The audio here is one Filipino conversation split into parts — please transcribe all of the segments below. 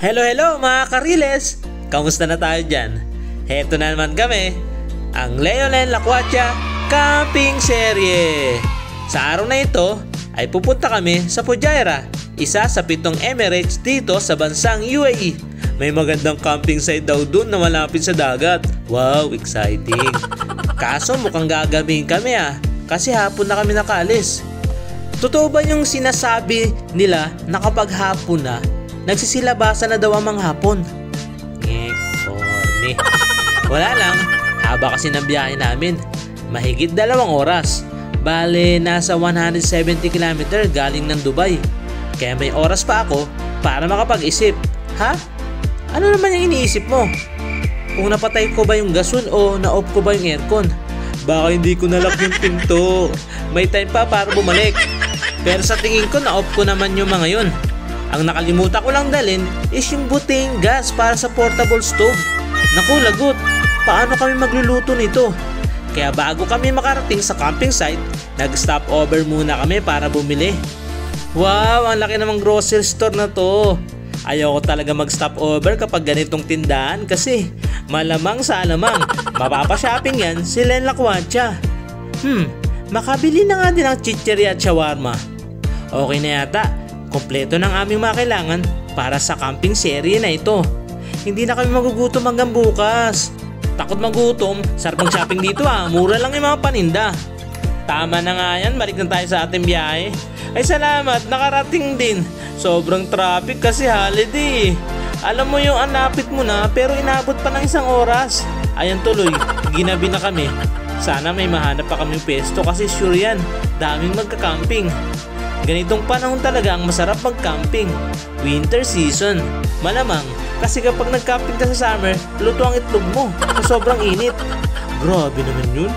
Hello mga kariles! Kamusta na tayo dyan? Heto na naman kami, ang Leolen Lacuacha Camping Serye. Sa araw na ito ay pupunta kami sa Fujairah, isa sa 7 Emirates dito sa bansang UAE. May magandang camping site daw dun na malapit sa dagat. Wow, exciting! Kaso mukhang gagabihin kami kasi hapon na kami nakaalis. Totoo ba yung sinasabi nila na kapag hapon na, nagsisilabasan na daw ang mga hapon? Corny. Wala lang, haba kasi ng biyahe namin. Mahigit 2 oras. Bale, nasa 170 km galing ng Dubai. Kaya may oras pa ako para makapag-isip. Ha? Ano naman yung iniisip mo? Kung napatay ko ba yung gason o na-off ko ba yung aircon? Baka hindi ko nalock yung pinto. May time pa para bumalik. Pero sa tingin ko na-off ko naman yung mga yun. Ang nakalimutan ko lang dalhin is yung buteng gas para sa portable stove. Naku, lagot! Paano kami magluluto nito? Kaya bago kami makarating sa camping site, nag-stop over muna kami para bumili. Wow! Ang laki namang grocery store na to. Ayoko talaga mag-stop over kapag ganitong tindahan kasi malamang sa alamang mapapa-shopping yan si Len Lacuacha. Makabili na nga din ng chicheria at shawarma. Okay na yata. Kompleto ng aming mga kailangan para sa camping serye na ito. Hindi na kami magugutom hanggang bukas. Takot magutom, sarap mag-shopping dito mura lang yung mga paninda. Tama na nga yan, balik na tayo sa ating biyahe. Ay salamat, nakarating din. Sobrang traffic kasi holiday. Alam mo yung anapit mo na pero inabot pa ng 1 oras. Ayan tuloy, ginabi na kami. Sana may mahanap pa kaming pesto kasi sure yan, daming magka-camping. Ganitong panahon talaga ang masarap mag-camping. Winter season. Malamang, kasi kapag nag-camping ka sa summer, luto ang itlog mo sa sobrang init. Grabe naman yun.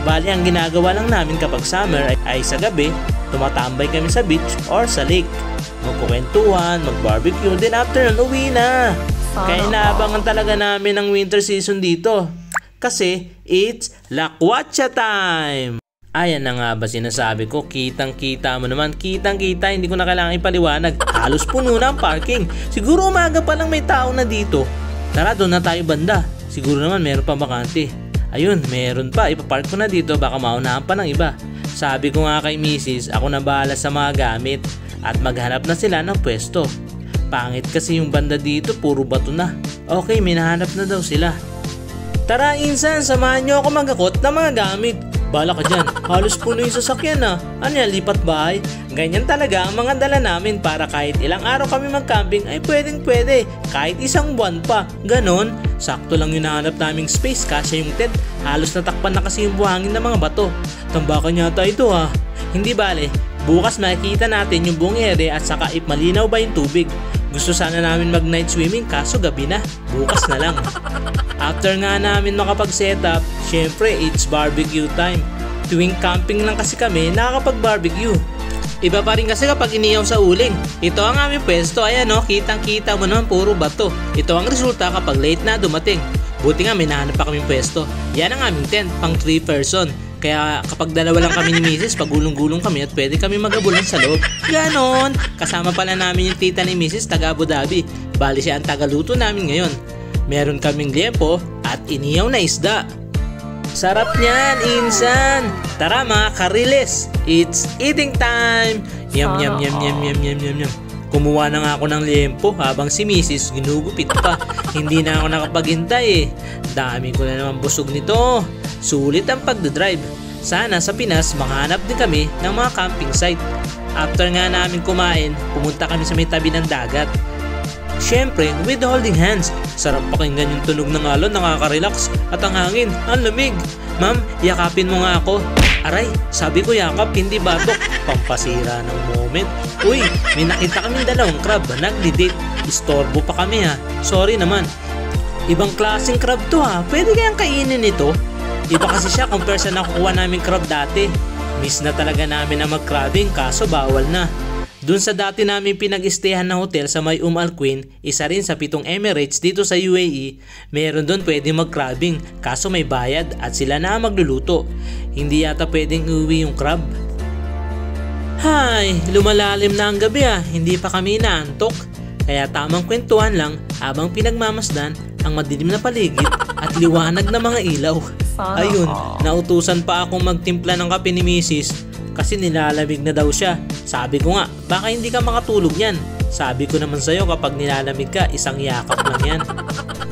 Bali, ang ginagawa lang namin kapag summer ay sa gabi, tumatambay kami sa beach or sa lake. Magkukwentuhan, mag-barbecue, then after nun, uwi na. Kaya inaabangan talaga namin ang winter season dito. Kasi, it's Lacuacha time! Ayan na nga ba sinasabi ko, kitang-kita mo naman, kitang-kita, hindi ko na kailangan ipaliwanag. Halos puno na ang parking. Siguro umaga pa lang may tao na dito. Tara, doon na tayo banda. Siguro naman meron pa bakante. Ayun, meron pa, ipapark ko na dito, baka maunahan pa ng iba. Sabi ko nga kay Mrs., ako na bahala sa mga gamit at maghanap na sila ng pwesto. Pangit kasi yung banda dito, puro bato na. Okay, may nahanap na daw sila. Tara insan, samahan nyo ako magakot ng mga gamit. Bala ka dyan, halos puno yung sasakyan Ano yan, lipat bahay? Ganyan talaga ang mga dala namin para kahit ilang araw kami mag-camping ay pwedeng-pwede. Kahit 1 buwan pa, ganon. Sakto lang yung nahanap naming space, kasya yung tent. Halos natakpan na kasi yung buhangin ng mga bato. Tambakan yata ito Hindi bale, bukas makikita natin yung buong area at saka if malinaw ba yung tubig. Gusto sana namin mag-night swimming kaso gabi na, bukas na lang. After nga namin makapag-setup, syempre it's barbecue time. Tuwing camping lang kasi kami nakakapag-barbecue. Iba pa rin kasi kapag iniyaw sa uling. Ito ang aming pwesto, ayan kitang-kita mo naman puro bato. Ito ang resulta kapag late na dumating. Buti nga may nahanap pa kaming pwesto. Yan ang aming tent, pang 3 person. Kaya kapag dalawa lang kami ni Mrs., pagulong-gulong kami at pwede kami magabulan sa loob. Ganon! Kasama pala namin yung tita ni Mrs. taga Abu Dhabi. Bali siya ang tagaluto namin ngayon. Meron kaming liempo at iniyaw na isda. Sarap niyan, insan! Tara mga kariles, it's eating time! Yum yum yum yum yum yum yum yum. Kumuha na nga ako ng liempo habang si Mrs. ginugupit pa. Hindi na ako nakapaghintay Dami ko na naman busog nito. Sulit ang pagdadrive. Sana sa Pinas makahanap din kami ng mga camping site. After nga namin kumain, pumunta kami sa may tabi ng dagat. Siyempre, with holding hands. Sarap pakinggan yung tunog ng alon, nakaka-relax. At ang hangin, ang lamig. Ma'am, yakapin mo nga ako. Aray, sabi ko yakap, hindi batok. Pampasira ng moment. Uy, may nakita kaming 2 crab. Nagli-date. Istorbo pa kami Sorry naman. Ibang klaseng crab to Pwede kayang kainin ito? Iba kasi siya compare sa nakukuha naming crab dati. Miss na talaga namin na mag-crabbing kaso bawal na. Doon sa dati namin pinag-stayhan na hotel sa may Al Queen, isa rin sa 7 Emirates dito sa UAE, meron doon pwede mag-crabbing kaso may bayad at sila na magluluto. Hindi yata pwedeng uwi yung crab. Hay, lumalalim na ang gabi hindi pa kami inaantok. Kaya tamang kwentuhan lang habang pinagmamasdan ang madilim na paligid at liwanag na mga ilaw. Ayun, nautusan pa akong magtimpla ng kape ni Mrs. kasi nilalamig na daw siya. Sabi ko nga, baka hindi ka makatulog yan. Sabi ko naman sa'yo kapag nilalamig ka, isang yakap lang yan.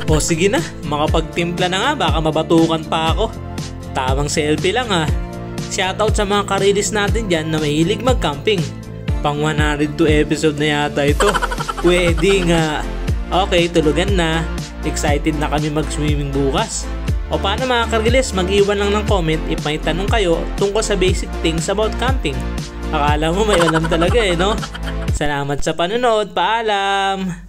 O sige na, makapagtimpla na nga, baka mabatukan pa ako. Tamang selfie lang ha. Shoutout sa mga karilis natin dyan na mahilig mag-camping. Pang 102 episode na yata ito. Pwede nga. Okay, tulugan na. Excited na kami mag-swimming bukas. O paano mga karilis, mag-iwan lang ng comment if may tanong kayo tungkol sa basic things about camping. Akala mo may alam talaga no? Salamat sa panonood. Paalam!